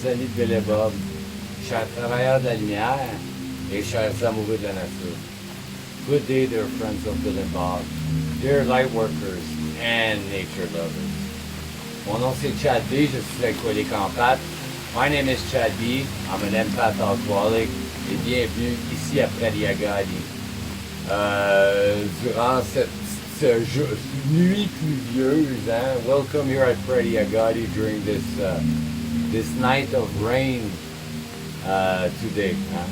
amis de Bill et Bob, chers travailleurs de la lumière et chers amoureux de la nature. Good day, dear friends of Bill and Bob, dear light workers and nature lovers. Mon nom c'est Chad B, je suis alcoolique en pâte. My name is Chad B, I'm an empath alcoholic et bienvenue ici à Praliagadi. Durant cette nuit pluvieuse, hein? Welcome here at Praliagadi during this night of rain today. Hein?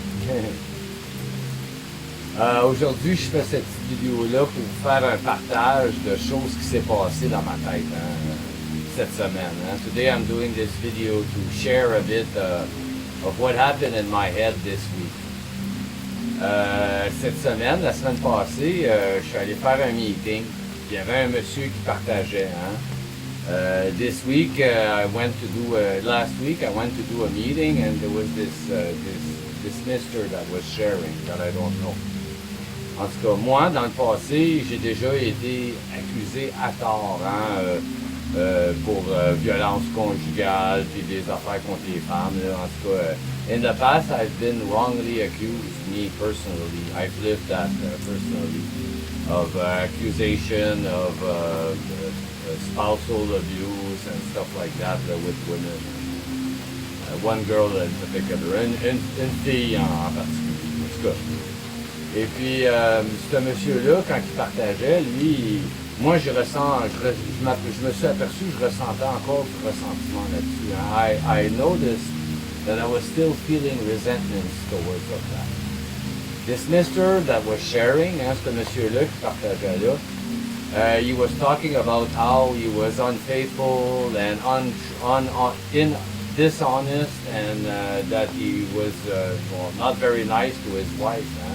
Aujourd'hui, je fais cette vidéo-là pour faire un partage de choses qui s'est passé dans ma tête cette semaine. Hein? Today I'm doing this video to share a bit of what happened in my head this week. Cette semaine, la semaine passée, je suis allé faire un meeting. Il y avait un monsieur qui partageait. Hein? This week, last week I went to do a meeting and there was this mister that was sharing that I don't know. En tout cas, moi, dans le passé, j'ai déjà été accusé à tort pour violence conjugale puis des affaires contre les femmes. Là. En tout cas, in the past, I've been wrongly accused, me personally. I've lived that personally, of accusation of spousal abuse and stuff like that with women. One girl in particular, une fille en particulier. En tout cas. Et puis, ce monsieur-là, quand il partageait, lui, moi, je me suis aperçu que je ressentais encore du ressentiment là-dessus. Hein. I noticed that I was still feeling resentment towards of that. This mister that was sharing, hein, ce monsieur-là qui partageait là, he was talking about how he was unfaithful and dishonest and that he was not very nice to his wife. Hein.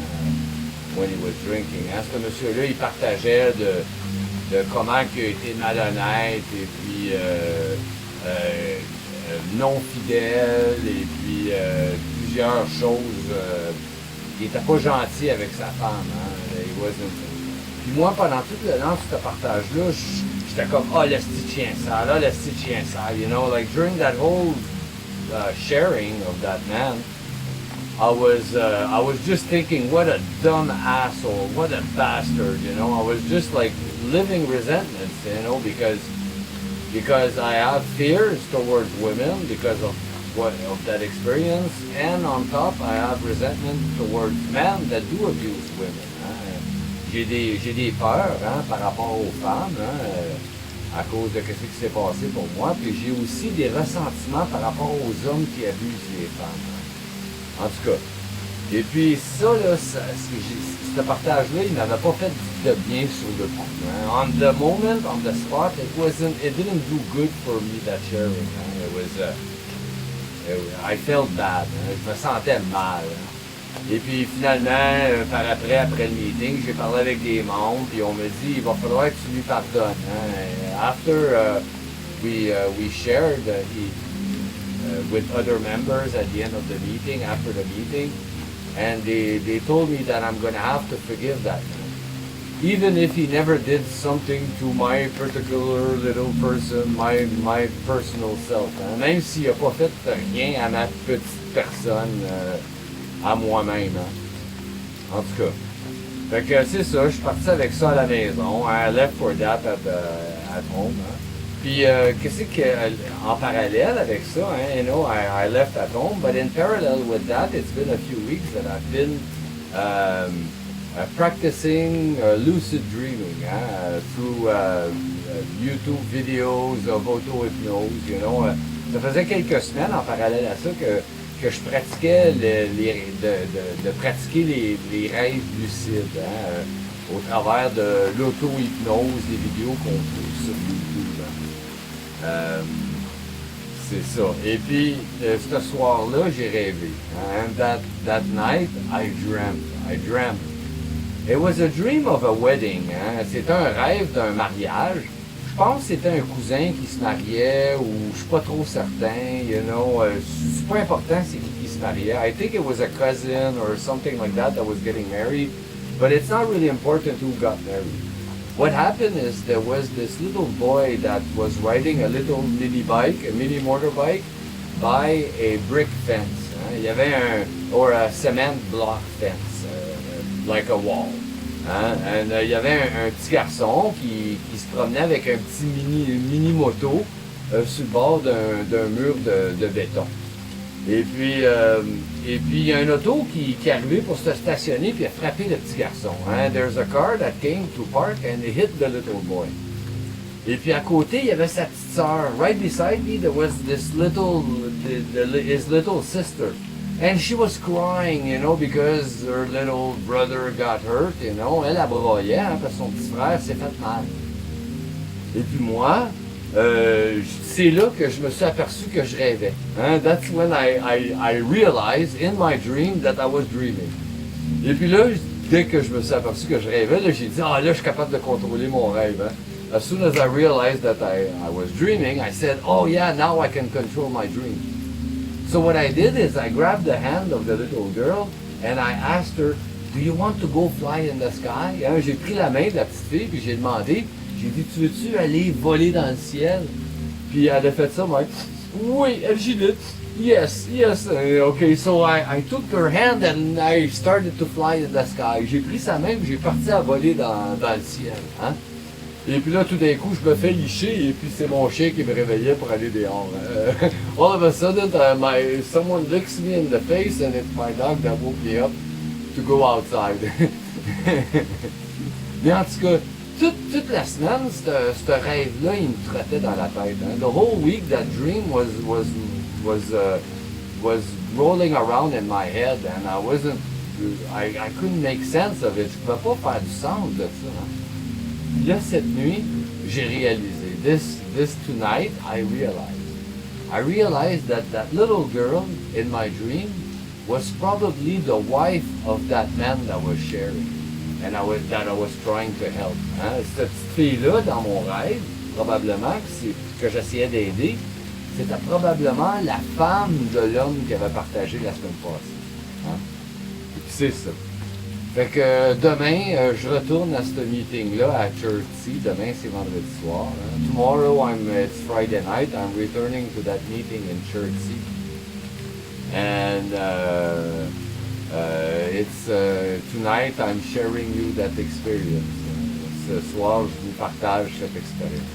When he was drinking. Hein? Ce monsieur-là, il partageait de comment il a été malhonnête et puis non fidèle et puis plusieurs choses. Il n'était pas gentil avec sa femme. Hein? Puis moi, pendant tout le long de ce partage-là, j'étais comme « Ah, le petit chien sale, ah, le petit chien sale », you know, like during that whole sharing of that man, I was just thinking, what a dumb asshole, what a bastard, you know. I was just like living resentments, you know, because I have fears towards women because of that experience, and on top I have resentment towards men that do abuse women. Hein. J'ai des peurs hein, par rapport aux femmes à cause de ce qui s'est passé pour moi, puis j'ai aussi des ressentiments par rapport aux hommes qui abusent les femmes. Hein. En tout cas. Et puis ça, là, ce partage-là, il m'avait pas fait de bien sur le coup. Hein. On the moment, on the spot, it didn't do good for me, that sharing. Hein. I felt bad. Hein. Je me sentais mal. Hein. Et puis finalement, après le meeting, j'ai parlé avec des membres, puis on me dit, il va falloir que tu lui pardonnes. Hein. After we shared, with other members at the end of the meeting, after the meeting, and they told me that I'm going to have to forgive that man. Even if he never did something to my particular little person, my personal self. Hein. Même s'il n'a pas fait rien à ma petite personne, à moi-même. Hein. En tout cas. Fait que c'est ça, je suis parti avec ça à la maison. I left for that at home. Hein. Puis, qu'est-ce en parallèle avec ça, hein, you know, I left at home, but in parallel with that, it's been a few weeks that I've been practicing lucid dreaming through YouTube videos of auto-hypnose, you know. Ça faisait quelques semaines en parallèle à ça que je pratiquais de pratiquer les rêves lucides hein, au travers de l'auto-hypnose, des vidéos qu'on trouve sur YouTube. Hein. C'est ça. Et puis, ce soir-là, j'ai rêvé. And that night, I dreamt. It was a dream of a wedding. Hein? C'était un rêve d'un mariage. Je pense que c'était un cousin qui se mariait, ou je suis pas trop certain, you know. C'est pas important c'est qui se mariait. I think it was a cousin or something like that was getting married. But it's not really important who got married. What happened is there was this little boy that was riding a little mini bike, a mini motorbike, by a brick fence. Hein? Il y avait or a cement block fence, like a wall. Hein? Il y avait un petit garçon qui se promenait avec un petit mini moto sur le bord d'un mur de béton. Et puis il y a un auto qui est arrivé pour se stationner puis a frappé le petit garçon. Hein? There's a car that came to park and it hit the little boy. Et puis à côté, il y avait sa petite sœur. Right beside me, there was this his little sister. And she was crying, you know, because her little brother got hurt, you know. Elle broyait, hein, parce que son petit frère s'est fait mal. Et puis moi, c'est là que je me suis aperçu que je rêvais. Hein? That's when I realized in my dream that I was dreaming. Et puis là, dès que je me suis aperçu que je rêvais, là, j'ai dit, là, je suis capable de contrôler mon rêve. Hein? As soon as I realized that I was dreaming, I said, oh yeah, now I can control my dream. So what I did is I grabbed the hand of the little girl and I asked her, do you want to go fly in the sky? Hein? J'ai pris la main de la petite fille puis j'ai demandé, j'ai dit, tu veux-tu aller voler dans le ciel? Puis elle a fait ça, moi. Oui, and she did. Yes. Okay, so I took her hand and I started to fly in the sky. J'ai pris sa main et j'ai parti à voler dans le ciel. Hein? Et puis là, tout d'un coup, je me fais licher et puis c'est mon chien qui me réveillait pour aller dehors. All of a sudden, someone licks me in the face and it's my dog that woke me up to go outside. Mais en tout cas, toute la semaine, ce rêve-là, il me trottait dans la tête. Hein. The whole week, that dream was rolling around in my head and I couldn't make sense of it. Je ne pouvais pas faire du sens de ça. Hein. Là, cette nuit, j'ai réalisé. This tonight, I realized that little girl in my dream was probably the wife of that man that was sharing. And that I was trying to help. Hein? Cette petite fille-là, dans mon rêve, probablement, que j'essayais d'aider, c'était probablement la femme de l'homme qui avait partagé la semaine passée. Hein? Et puis c'est ça. Fait que demain, je retourne à ce meeting-là à Chertsey. Demain, c'est vendredi soir. Hein? Tomorrow, it's Friday night. I'm returning to that meeting in Chertsey. And it's tonight I'm sharing you that experience. Ce soir, je vous partage cette expérience.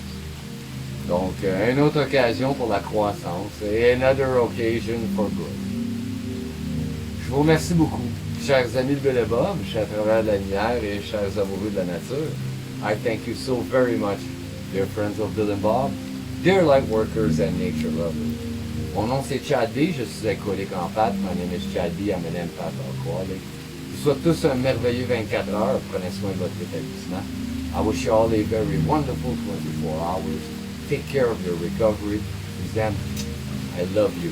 Donc, une autre occasion pour la croissance et another occasion for good. Je vous remercie beaucoup, chers amis de Bill et Bob, chers travailleurs de la lumière et chers amoureux de la nature. I thank you so very much, dear friends of Bill and Bob, dear light workers and nature lovers. Mon nom c'est Chad B, je suis alcoolique en pâte. My name is Chad B, I'm an empath alcoholic. Je vous souhaite tous un merveilleux 24 heures. Prenez soin de votre établissement. I wish you all a very wonderful 24 hours. Take care of your recovery. Then, I love you.